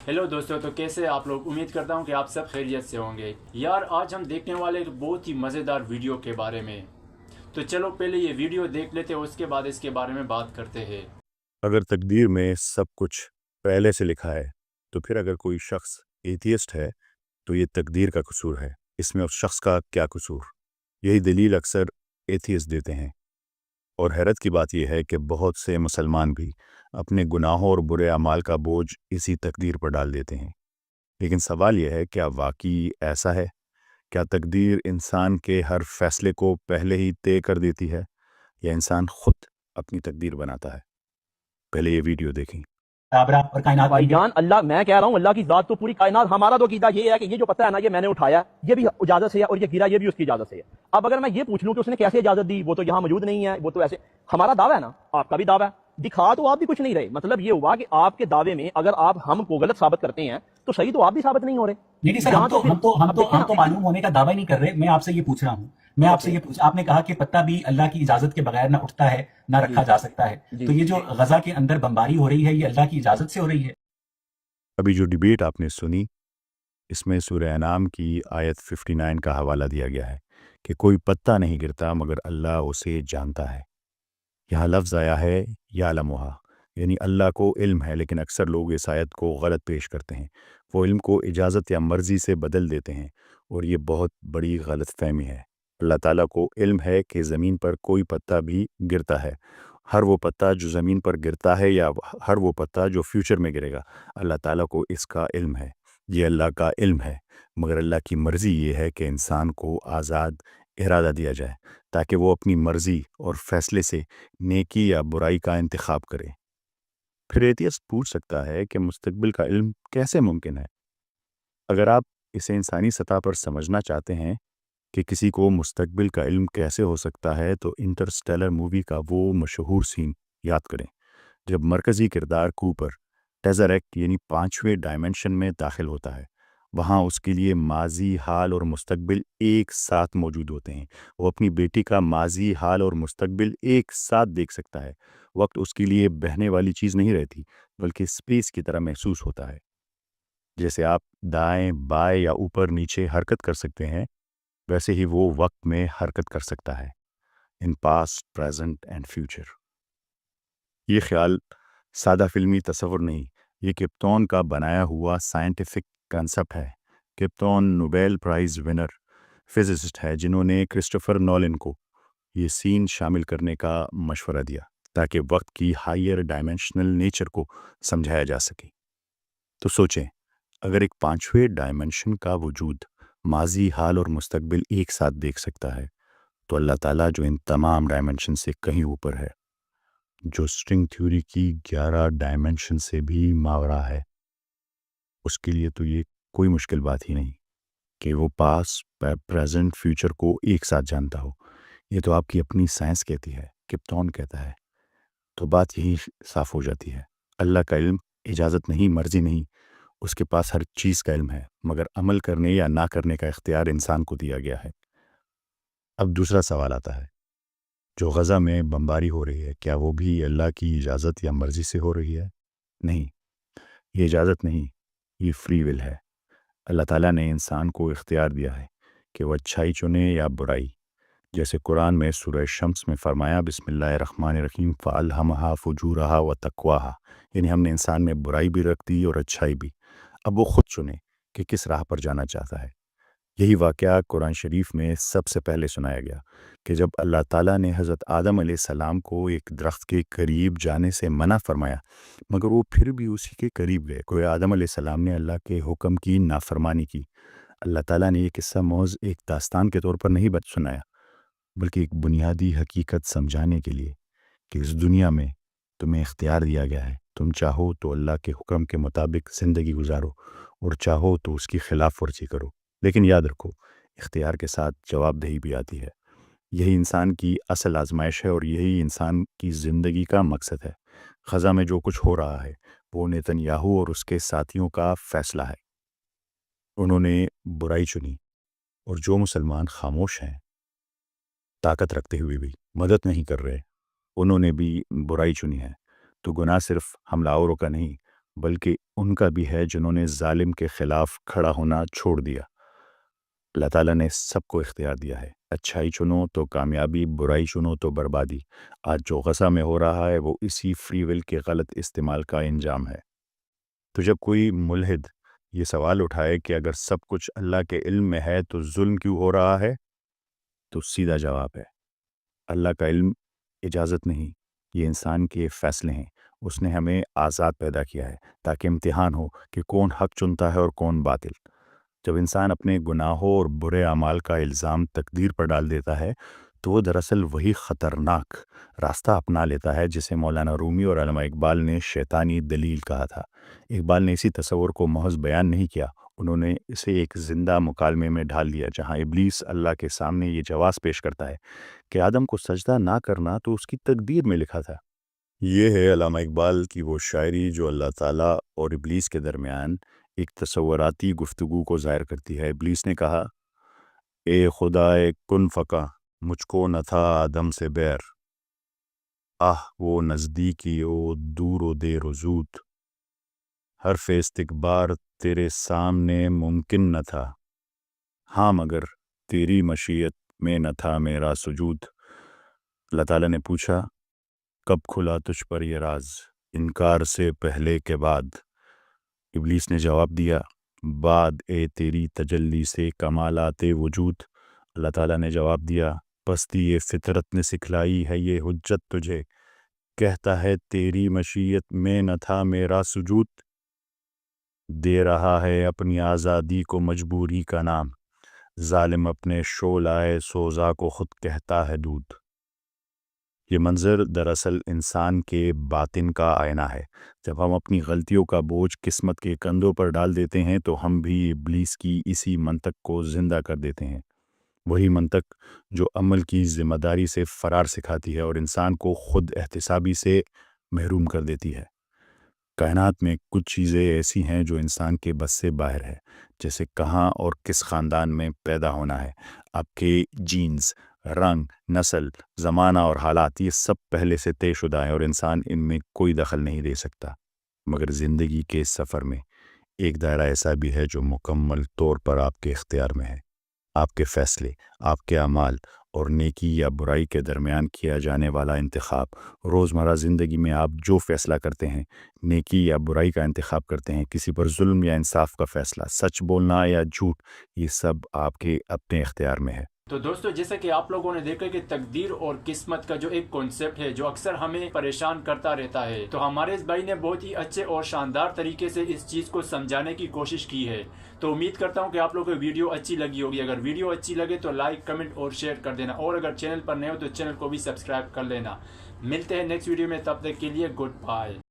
Hello दोस्तों, तो कैसे आप लोग। उम्मीद करता हूँ कि आप सब खैरियत से होंगे। यार, आज हम देखने वाले एक बहुत ही मज़ेदार वीडियो के बारे में। तो चलो पहले ये वीडियो देख लेते हैं, उसके बाद इसके बारे में बात करते हैं। अगर तकदीर में सब कुछ पहले से लिखा है, तो फिर अगर कोई शख्स एथियस्ट है, तो ये तकदीर का कसूर है। इसमें उस शख्स का क्या कसूर? यही दलील अक्सर एथियस्ट देते हैं। और हैरत की बात यह है कि बहुत से मुसलमान भी अपने गुनाहों और बुरे अमाल का बोझ इसी तकदीर पर डाल देते हैं। लेकिन सवाल यह है, क्या वाकई ऐसा है? क्या तकदीर इंसान के हर फैसले को पहले ही तय कर देती है, या इंसान खुद अपनी तकदीर बनाता है? पहले ये वीडियो देखें। काबरा और कायनात बन गई। भाईजान, अल्लाह, मैं कह रहा हूँ अल्लाह की जात तो पूरी कायनात। हमारा तो अकीदा ये है कि ये जो पत्थर है ना, ये मैंने उठाया, ये भी इजाजत से है, और ये गिरा, ये भी उसकी इजाजत से है। अब अगर मैं ये पूछ लूं कि उसने कैसे इजाजत दी, वो तो यहाँ मौजूद नहीं है, वो तो ऐसे। हमारा दावा है ना, आपका भी दावा है, दिखा तो आप भी कुछ नहीं रहे। मतलब ये हुआ कि आपके दावे में अगर आप हमको गलत साबित करते हैं तो सही तो आप भी साबित नहीं हो रहे। नहीं सर, यहाँ तो फिर अब देखिए हम ना, तो मालूम होने का दावा ही नहीं कर रहे। मैं आपसे ये पूछ रहा हूँ, मैं आपसे ये पूछ आपने कहा कि पत्ता भी अल्लाह की इजाजत के बगैर ना उठता है ना जी रखा जा सकता है। जी तो ये जो गजा के अंदर बमबारी हो रही है, ये अल्लाह की इजाजत से हो रही है? अभी जो डिबेट आपने सुनी, इसमें सूरह अनाम की आयत 59 का हवाला दिया गया है कि कोई पत्ता नहीं गिरता मगर अल्लाह उसे जानता है। यहाँ लफ्ज़ आया है यालमुहा, यानी अल्लाह को इल्म है, लेकिन अक्सर लोग इस आयत को गलत पेश करते हैं। वो इल्म को इजाज़त या मर्ज़ी से बदल देते हैं, और ये बहुत बड़ी गलत फहमी है। अल्लाह ताला को इल्म है कि ज़मीन पर कोई पत्ता भी गिरता है। हर वो पत्ता जो ज़मीन पर गिरता है, या हर वो पत्ता जो फ्यूचर में गिरेगा, अल्लाह ताला को इसका इल्म है। ये अल्लाह का इल्म है, मगर अल्लाह की मर्ज़ी ये है कि इंसान को आज़ाद इरादा दिया जाए, ताकि वो अपनी मर्ज़ी और फ़ैसले से नेकी या बुराई का इंतखाब करे। फिर एथियस्ट पूछ सकता है कि मुस्तकबिल का इल्म कैसे मुमकिन है? अगर आप इसे इंसानी सतह पर समझना चाहते हैं कि किसी को मुस्तकबिल का इल्म कैसे हो सकता है, तो इंटरस्टेलर मूवी का वो मशहूर सीन याद करें, जब मरकज़ी किरदार कूपर टेज़रेक्ट यानी पाँचवें डायमेंशन में दाखिल होता है। वहाँ उसके लिए माजी, हाल और मुस्तकबिल एक साथ मौजूद होते हैं। वो अपनी बेटी का माजी, हाल और मुस्तकबिल एक साथ देख सकता है। वक्त उसके लिए बहने वाली चीज़ नहीं रहती, बल्कि स्पेस की तरह महसूस होता है। जैसे आप दाएं, बाएं या ऊपर नीचे हरकत कर सकते हैं, वैसे ही वो वक्त में हरकत कर सकता है, in past, present and future. ये ख्याल सादा फिल्मी तस्वुर नहीं, ये किप्टॉन का बनाया हुआ साइंटिफिक कंसेप्ट है। किप्टॉन नोबेल प्राइज़ विनर फिजिसिस्ट है, जिन्होंने क्रिस्टोफर नॉलन को ये सीन शामिल करने का मशवरा दिया, ताकि वक्त की हायर डायमेंशनल नेचर को समझाया जा सके। तो सोचें, अगर एक पांचवें डायमेंशन का वजूद माजी, हाल और मुस्तकबिल एक साथ देख सकता है, तो अल्लाह ताला जो इन तमाम डायमेंशन से कहीं ऊपर है, जो स्ट्रिंग थ्योरी की 11 डायमेंशन से भी मावरा है, उसके लिए तो ये कोई मुश्किल बात ही नहीं कि वो पास्ट, प्रेजेंट, फ्यूचर को एक साथ जानता हो। ये तो आपकी अपनी साइंस कहती है, किप्टॉन कहता है। तो बात यही साफ हो जाती है, अल्लाह का इल्म इजाज़त नहीं, मर्जी नहीं, उसके पास हर चीज़ का इल्म है, मगर अमल करने या ना करने का इख्तियार इंसान को दिया गया है। अब दूसरा सवाल आता है, जो गज़ा में बमबारी हो रही है, क्या वो भी अल्लाह की इजाज़त या मर्ज़ी से हो रही है? नहीं, ये इजाज़त नहीं, ये फ्री विल है। अल्लाह ताला ने इंसान को इख्तियार दिया है कि वह अच्छाई चुने या बुराई। जैसे कुरान में सूरह शम्स में फरमाया, बिस्मिल्लाहिर्रहमानिर्रहीम, फ़अल्हमहा फ़ुजूरहा व तक़वाहा, यानी हमने इंसान में बुराई भी रख दी और अच्छाई भी। अब वो खुद चुने कि किस राह पर जाना चाहता है। यही वाक़या कुरान शरीफ में सबसे पहले सुनाया गया कि जब अल्लाह ताला ने हज़रत आदम अलैहिस्सलाम को एक दरख्त के करीब जाने से मना फरमाया, मगर वो फिर भी उसी के करीब गए। कोई आदम अलैहिस्सलाम ने अल्लाह के हुक्म की नाफरमानी की। अल्लाह ताला ने ये किस्सा मौज़ एक दास्तान के तौर पर नहीं बत सुनाया, बल्कि एक बुनियादी हकीकत समझाने के लिए कि इस दुनिया में तुम्हें इख्तियार दिया गया है। तुम चाहो तो अल्लाह के हुक्म के मुताबिक ज़िंदगी गुजारो, और चाहो तो उसकी खिलाफ वर्जी करो। लेकिन याद रखो, इख्तियार के साथ जवाबदेही भी आती है। यही इंसान की असल आजमाइश है, और यही इंसान की ज़िंदगी का मकसद है। ख़ज़ा में जो कुछ हो रहा है, वो नेतन्याहू और उसके साथियों का फ़ैसला है। उन्होंने बुराई चुनी, और जो मुसलमान खामोश हैं, ताकत रखते हुए भी मदद नहीं कर रहे, उन्होंने भी बुराई चुनी है। तो गुनाह सिर्फ हमलावरों का नहीं, بلکہ ان کا بھی ہے جنہوں نے ظالم کے خلاف کھڑا ہونا چھوڑ دیا۔ اللہ تعالیٰ نے سب کو اختیار دیا ہے، اچھائی چنو تو کامیابی، برائی چنو تو بربادی۔ آج جو غزہ میں ہو رہا ہے وہ اسی فری ول کے غلط استعمال کا انجام ہے۔ تو جب کوئی ملحد یہ سوال اٹھائے کہ اگر سب کچھ اللہ کے علم میں ہے تو ظلم کیوں ہو رہا ہے، تو سیدھا جواب ہے اللہ کا علم اجازت نہیں، یہ انسان کے فیصلے ہیں۔ اس نے ہمیں آزاد پیدا کیا ہے تاکہ امتحان ہو کہ کون حق چنتا ہے اور کون باطل۔ جب انسان اپنے گناہوں اور برے اعمال کا الزام تقدیر پر ڈال دیتا ہے تو وہ دراصل وہی خطرناک راستہ اپنا لیتا ہے جسے مولانا رومی اور علامہ اقبال نے شیطانی دلیل کہا تھا۔ اقبال نے اسی تصور کو محض بیان نہیں کیا، انہوں نے اسے ایک زندہ مکالمے میں ڈھال دیا جہاں ابلیس اللہ کے سامنے یہ جواز پیش کرتا ہے کہ آدم کو سجدہ نہ کرنا تو اس کی تقدیر میں لکھا تھا۔ یہ ہے علامہ اقبال کی وہ شاعری جو اللہ تعالیٰ اور ابلیس کے درمیان ایک تصوراتی گفتگو کو ظاہر کرتی ہے۔ ابلیس نے کہا، اے خدا کن فکا، مجھ کو نہ تھا آدم سے بیر، آہ وہ نزدیکی او دور و دیر و زود، حرف استکبار تیرے سامنے ممکن نہ تھا، ہاں مگر تیری مشیت میں نہ تھا میرا سجود۔ اللہ تعالیٰ نے پوچھا، کب کھلا تجھ پر یہ راز، انکار سے پہلے کے بعد؟ ابلیس نے جواب دیا، بعد اے تیری تجلی سے کمالات وجود۔ اللہ تعالیٰ نے جواب دیا، پستی یہ فطرت نے سکھلائی ہے یہ حجت تجھے، کہتا ہے تیری مشیت میں نہ تھا میرا سجود۔ دے رہا ہے اپنی آزادی کو مجبوری کا نام، ظالم اپنے شعلۂ سوزا کو خود کہتا ہے دودھ۔ یہ منظر دراصل انسان کے باطن کا آئینہ ہے۔ جب ہم اپنی غلطیوں کا بوجھ قسمت کے کندھوں پر ڈال دیتے ہیں تو ہم بھی ابلیس کی اسی منطق کو زندہ کر دیتے ہیں، وہی منطق جو عمل کی ذمہ داری سے فرار سکھاتی ہے اور انسان کو خود احتسابی سے محروم کر دیتی ہے۔ کائنات میں کچھ چیزیں ایسی ہیں جو انسان کے بس سے باہر ہے، جیسے کہاں اور کس خاندان میں پیدا ہونا ہے۔ آپ کے جینز، رنگ، نسل، زمانہ اور حالات یہ سب پہلے سے طے شدہ ہیں اور انسان ان میں کوئی دخل نہیں دے سکتا۔ مگر زندگی کے سفر میں ایک دائرہ ایسا بھی ہے جو مکمل طور پر آپ کے اختیار میں ہے۔ آپ کے فیصلے، آپ کے اعمال اور نیکی یا برائی کے درمیان کیا جانے والا انتخاب۔ روزمرہ زندگی میں آپ جو فیصلہ کرتے ہیں، نیکی یا برائی کا انتخاب کرتے ہیں، کسی پر ظلم یا انصاف کا فیصلہ، سچ بولنا یا جھوٹ، یہ سب آپ کے اپنے اختیار میں ہے۔ تو دوستو، جیسا کہ آپ لوگوں نے دیکھا کہ تقدیر اور قسمت کا جو ایک کانسیپٹ ہے جو اکثر ہمیں پریشان کرتا رہتا ہے، تو ہمارے اس بھائی نے بہت ہی اچھے اور شاندار طریقے سے اس چیز کو سمجھانے کی کوشش کی ہے۔ تو امید کرتا ہوں کہ آپ لوگوں کو ویڈیو اچھی لگی ہوگی۔ اگر ویڈیو اچھی لگے تو لائک، کمنٹ اور شیئر کر دینا، اور اگر چینل پر نئے ہو تو چینل کو بھی سبسکرائب کر لینا۔ ملتے ہیں نیکسٹ ویڈیو میں، تب تک کے لیے گڈ بائے۔